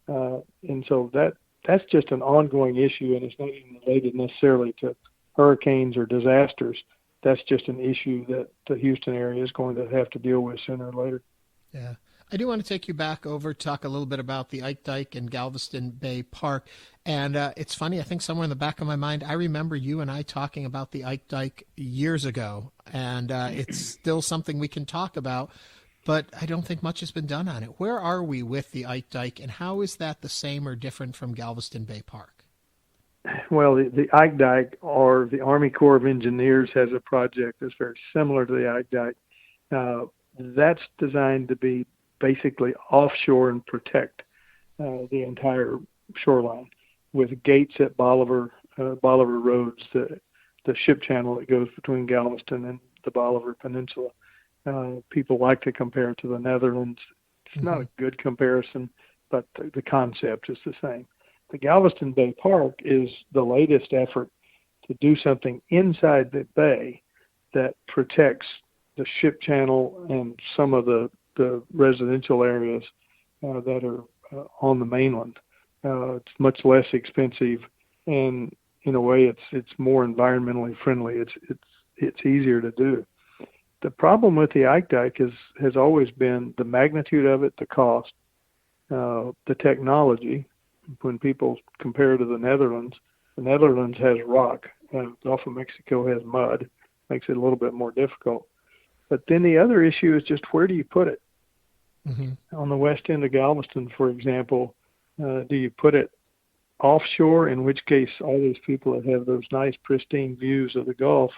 O: And so that's just an ongoing issue, and it's not even related necessarily to hurricanes or disasters. That's just an issue that the Houston area is going to have to deal with sooner or later.
A: Yeah. I do want to take you back over, talk a little bit about the Ike Dike and Galveston Bay Park. And it's funny, I think somewhere in the back of my mind, I remember you and I talking about the Ike Dike years ago. And it's still something we can talk about, but I don't think much has been done on it. Where are we with the Ike Dike, and how is that the same or different from Galveston Bay Park?
O: Well, the Ike Dike, or the Army Corps of Engineers, has a project that's very similar to the Ike Dike. That's designed to be basically offshore and protect the entire shoreline, with gates at Bolivar Roads, the ship channel that goes between Galveston and the Bolivar Peninsula. People like to compare it to the Netherlands. It's not a good comparison, but the concept is the same. The Galveston Bay Park is the latest effort to do something inside the bay that protects the ship channel and some of the residential areas that are on the mainland. It's much less expensive, and in a way, it's more environmentally friendly. It's easier to do. The problem with the Ike Dike has always been the magnitude of it, the cost, the technology. When people compare to the Netherlands has rock. Gulf of Mexico has mud, makes it a little bit more difficult. But then the other issue is just, where do you put it? On the west end of Galveston, for example, do you put it offshore, in which case all those people that have those nice pristine views of the Gulf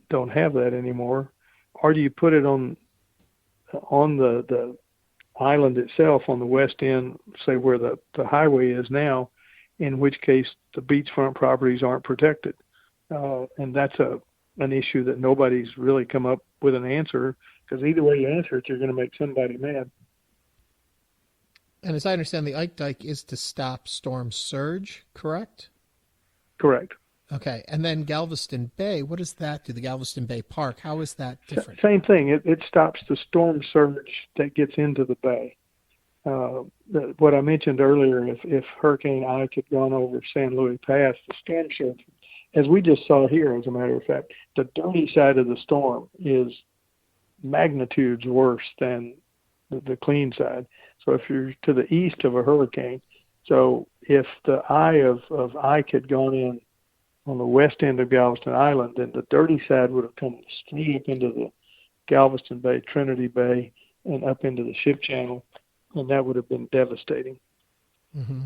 O: don't have that anymore? Or do you put it on the island itself on the west end, say where the highway is now, in which case the beachfront properties aren't protected? And that's an issue that nobody's really come up with an answer, because either way you answer it, you're going to make somebody mad.
A: And as I understand, the Ike Dike is to stop storm surge, correct?
O: Correct.
A: Okay. And then Galveston Bay, what does that do? The Galveston Bay Park, how is that different?
O: Same thing. It stops the storm surge that gets into the bay. What I mentioned earlier, if Hurricane Ike had gone over San Luis Pass, the storm surge, as we just saw here, as a matter of fact, the dirty side of the storm is magnitudes worse than the clean side. So if you're to the east of a hurricane, so if the eye of Ike had gone in on the west end of Galveston Island, then the dirty side would have come straight up into the Galveston Bay, Trinity Bay, and up into the ship channel, and that would have been devastating.
A: Mm-hmm.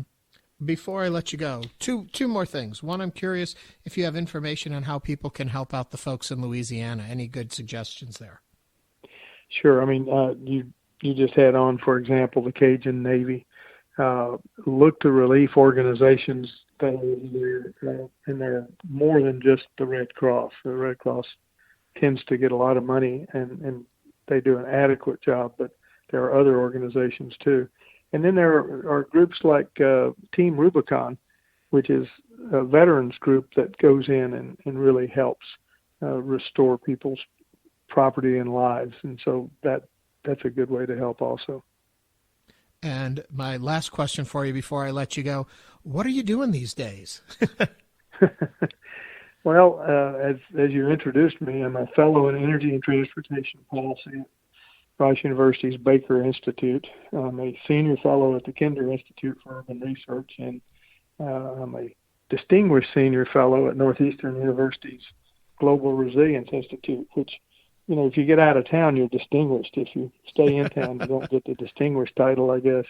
A: Before I let you go, two more things. One, I'm curious if you have information on how people can help out the folks in Louisiana. Any good suggestions there?
O: Sure. I mean, you just had on, for example, the Cajun Navy. Look to relief organizations that are there, and they're more than just the Red Cross. The Red Cross tends to get a lot of money, and they do an adequate job, but there are other organizations too. And then there are groups like Team Rubicon, which is a veterans group that goes in and really helps restore people's property and lives. And so that's a good way to help also.
A: And my last question for you before I let you go, what are you doing these days?
O: Well, as you introduced me, I'm a fellow in Energy and Transportation Policy at Rice University's Baker Institute. I'm a senior fellow at the Kinder Institute for Urban Research, and I'm a distinguished senior fellow at Northeastern University's Global Resilience Institute, which if you get out of town, you're distinguished. If you stay in town, you don't get the distinguished title, I guess.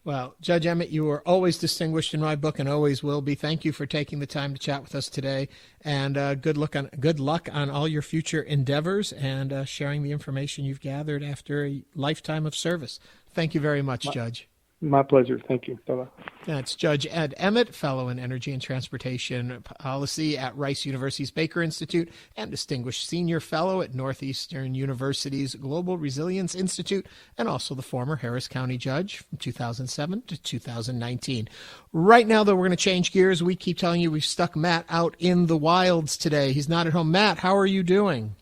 A: Well, Judge Emmett, you are always distinguished in my book and always will be. Thank you for taking the time to chat with us today, and good luck on all your future endeavors and sharing the information you've gathered after a lifetime of service. Thank you very much, Judge.
O: My pleasure. Thank you. Bye-bye.
A: That's Judge Ed Emmett, Fellow in Energy and Transportation Policy at Rice University's Baker Institute and Distinguished Senior Fellow at Northeastern University's Global Resilience Institute, and also the former Harris County Judge from 2007 to 2019. Right now, though, we're going to change gears. We keep telling you we've stuck Matt out in the wilds today. He's not at home. Matt, how are you doing?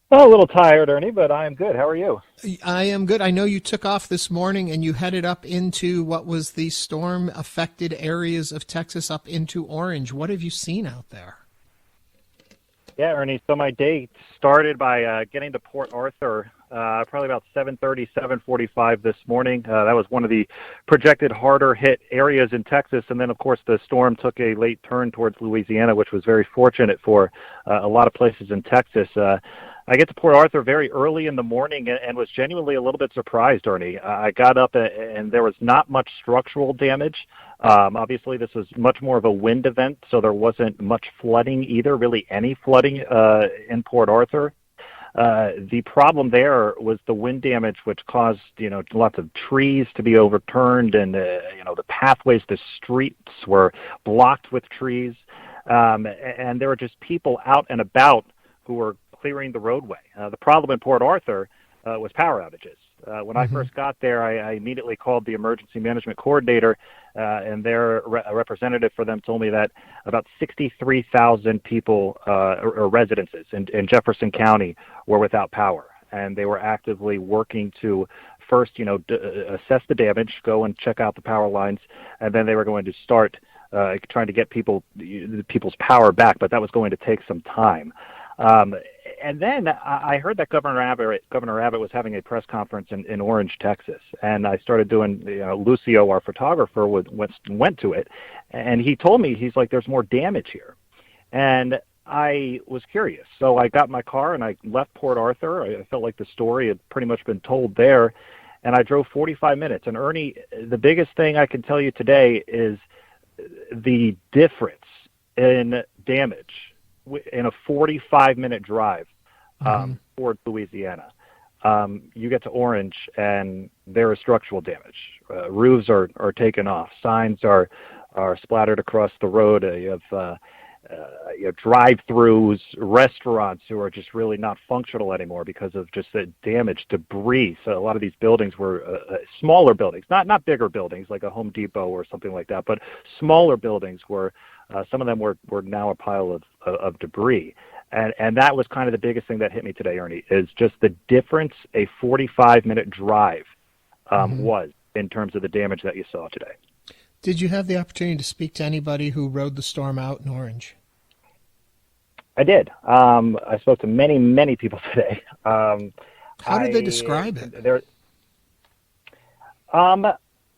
P: Oh, a little tired, Ernie, but I am good. How are you?
A: I am good. I know you took off this morning and you headed up into what was the storm-affected areas of Texas, up into Orange. What have you seen out there?
P: Yeah, Ernie, so my day started by getting to Port Arthur probably about 7:30, 7:45 this morning. That was one of the projected harder hit areas in Texas. And then, of course, the storm took a late turn towards Louisiana, which was very fortunate for a lot of places in Texas. I get to Port Arthur very early in the morning and was genuinely a little bit surprised, Ernie. I got up and there was not much structural damage. Obviously, this was much more of a wind event, so there wasn't much flooding either, really any flooding in Port Arthur. The problem there was the wind damage, which caused, lots of trees to be overturned, and, the pathways, the streets were blocked with trees. And there were just people out and about who were clearing the roadway. The problem in Port Arthur was power outages. When I first got there, I immediately called the emergency management coordinator, and their representative for them told me that about 63,000 people or residences in Jefferson County were without power, and they were actively working to first, assess the damage, go and check out the power lines, and then they were going to start trying to get people's power back, but that was going to take some time. And then I heard that Governor Abbott was having a press conference in Orange, Texas, and I started doing. Lucio, our photographer, went to it, and he told me, he's like, "There's more damage here," and I was curious. So I got in my car and I left Port Arthur. I felt like the story had pretty much been told there, and I drove 45 minutes. And Ernie, the biggest thing I can tell you today is the difference in damage in a 45-minute drive toward Louisiana. You get to Orange, and there is structural damage. Roofs are taken off. Signs are splattered across the road. You have drive-throughs, restaurants who are just really not functional anymore because of just the damage, debris. So a lot of these buildings were smaller buildings, not bigger buildings like a Home Depot or something like that, but smaller buildings where some of them were now a pile of debris. And that was kind of the biggest thing that hit me today, Ernie, is just the difference a 45-minute drive was in terms of the damage that you saw today.
A: Did you have the opportunity to speak to anybody who rode the storm out in Orange?
P: I did. I spoke to many, many people today.
A: How did they describe it?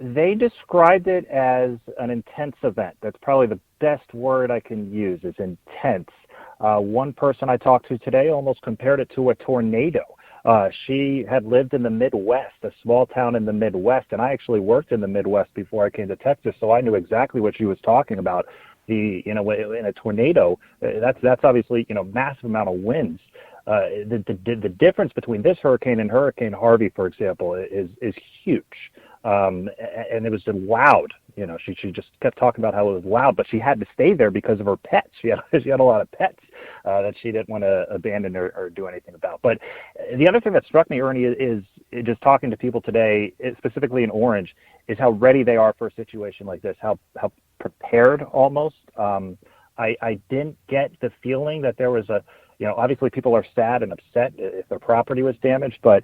P: They described it as an intense event. That's probably the best word I can use, is intense. One person I talked to today almost compared it to a tornado. She had lived in the Midwest, a small town in the Midwest, and I actually worked in the Midwest before I came to Texas, so I knew exactly what she was talking about. In a tornado, that's obviously, massive amount of winds. The difference between this hurricane and Hurricane Harvey, for example, is huge. And it was loud. She just kept talking about how it was loud, but she had to stay there because of her pets. She had a lot of pets that she didn't want to abandon or do anything about. But the other thing that struck me, Ernie, is just talking to people today, specifically in Orange, is how ready they are for a situation like this, how prepared almost. I didn't get the feeling that there was obviously people are sad and upset if their property was damaged, but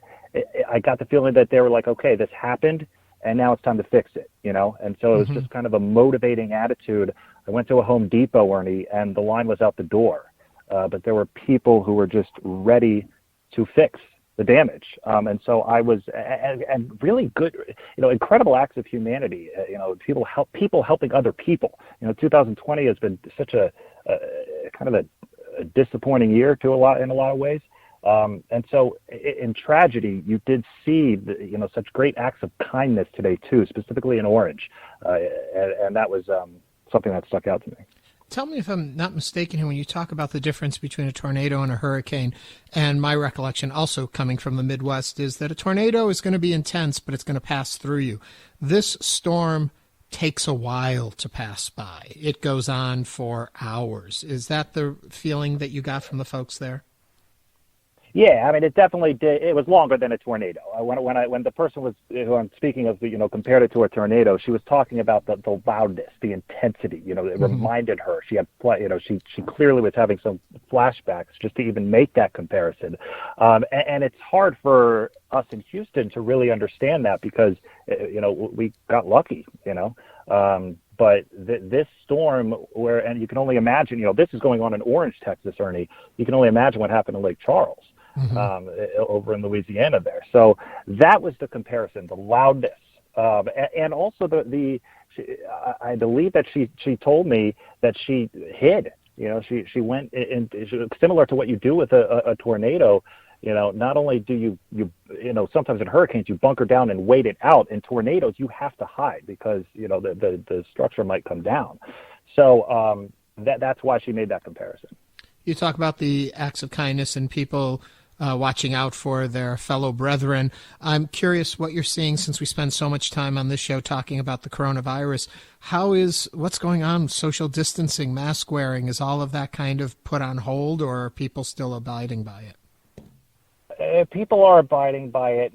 P: I got the feeling that they were like, okay, this happened, and now it's time to fix it, And so it was just kind of a motivating attitude. I went to a Home Depot, Ernie, and the line was out the door. But there were people who were just ready to fix the damage. And so I was, and really good, incredible acts of humanity, people helping other people. 2020 has been such a kind of a disappointing year in a lot of ways. And so in tragedy, you did see such great acts of kindness today too, specifically in Orange, and that was something that stuck out to me.
A: Tell me if I'm not mistaken here when you talk about the difference between a tornado and a hurricane, and my recollection also coming from the Midwest is that a tornado is going to be intense, but it's going to pass through you. This storm takes a while to pass by. It goes on for hours. Is that the feeling that you got from the folks there?
P: Yeah, I mean, it definitely did. It was longer than a tornado. When the person who I'm speaking of, compared it to a tornado, she was talking about the loudness, the intensity. It reminded her. She had, she clearly was having some flashbacks just to even make that comparison. And it's hard for us in Houston to really understand that because, we got lucky, But this storm, and you can only imagine, this is going on in Orange, Texas, Ernie. You can only imagine what happened in Lake Charles. Over in Louisiana there. So that was the comparison, the loudness. And also I believe that she told me that she hid. She went in, similar to what you do with a tornado. Not only do you sometimes in hurricanes you bunker down and wait it out. In tornadoes you have to hide because the structure might come down. So that's why she made that comparison.
A: You talk about the acts of kindness and people watching out for their fellow brethren. I'm curious what you're seeing since we spend so much time on this show talking about the coronavirus. What's going on? Social distancing, mask wearing, is all of that kind of put on hold, or are people still abiding by it?
P: People are abiding by it.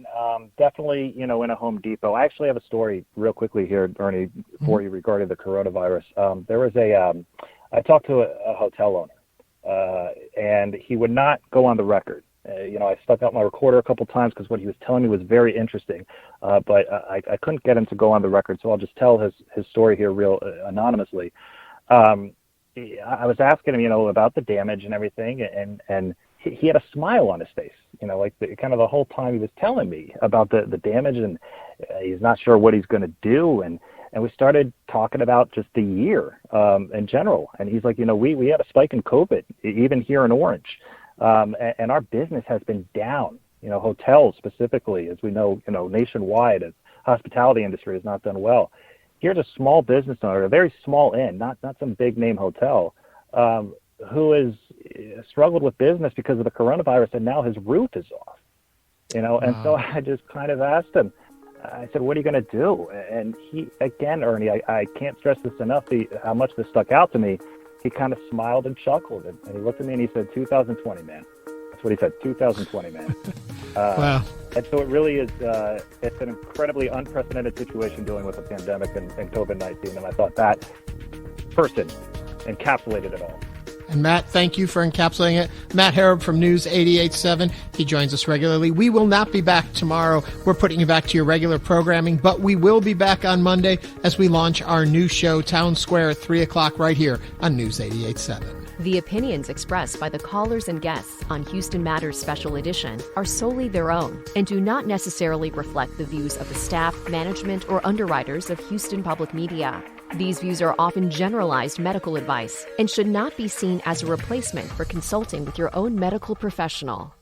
P: Definitely, in a Home Depot. I actually have a story real quickly here, Ernie, for you regarding the coronavirus. There was I talked to a hotel owner, and he would not go on the record. I stuck out my recorder a couple times because what he was telling me was very interesting, but I couldn't get him to go on the record, so I'll just tell his story here real anonymously. I was asking him, about the damage and everything, and he had a smile on his face, kind of the whole time he was telling me about the damage, and he's not sure what he's going to do, and we started talking about just the year in general, and he's like, we had a spike in COVID, even here in Orange. And our business has been down, hotels specifically, as we know, nationwide, as hospitality industry has not done well. Here's a small business owner, a very small inn, not some big name hotel, who has struggled with business because of the coronavirus, and now his roof is off, and so I just kind of asked him, I said, what are you going to do? And he, again, Ernie, I can't stress this enough, how much this stuck out to me. He kind of smiled and chuckled, and he looked at me and he said, 2020, man. That's what he said, 2020, man.
A: Wow.
P: And so it really is, it's an incredibly unprecedented situation dealing with the pandemic and COVID-19, and I thought that person encapsulated it all.
A: And Matt, thank you for encapsulating it. Matt Harrop from News 88.7. He joins us regularly. We will not be back tomorrow. We're putting you back to your regular programming, but we will be back on Monday as we launch our new show, Town Square, at 3 o'clock right here on News 88.7.
J: The opinions expressed by the callers and guests on Houston Matters Special Edition are solely their own and do not necessarily reflect the views of the staff, management, or underwriters of Houston Public Media. These views are often generalized medical advice and should not be seen as a replacement for consulting with your own medical professional.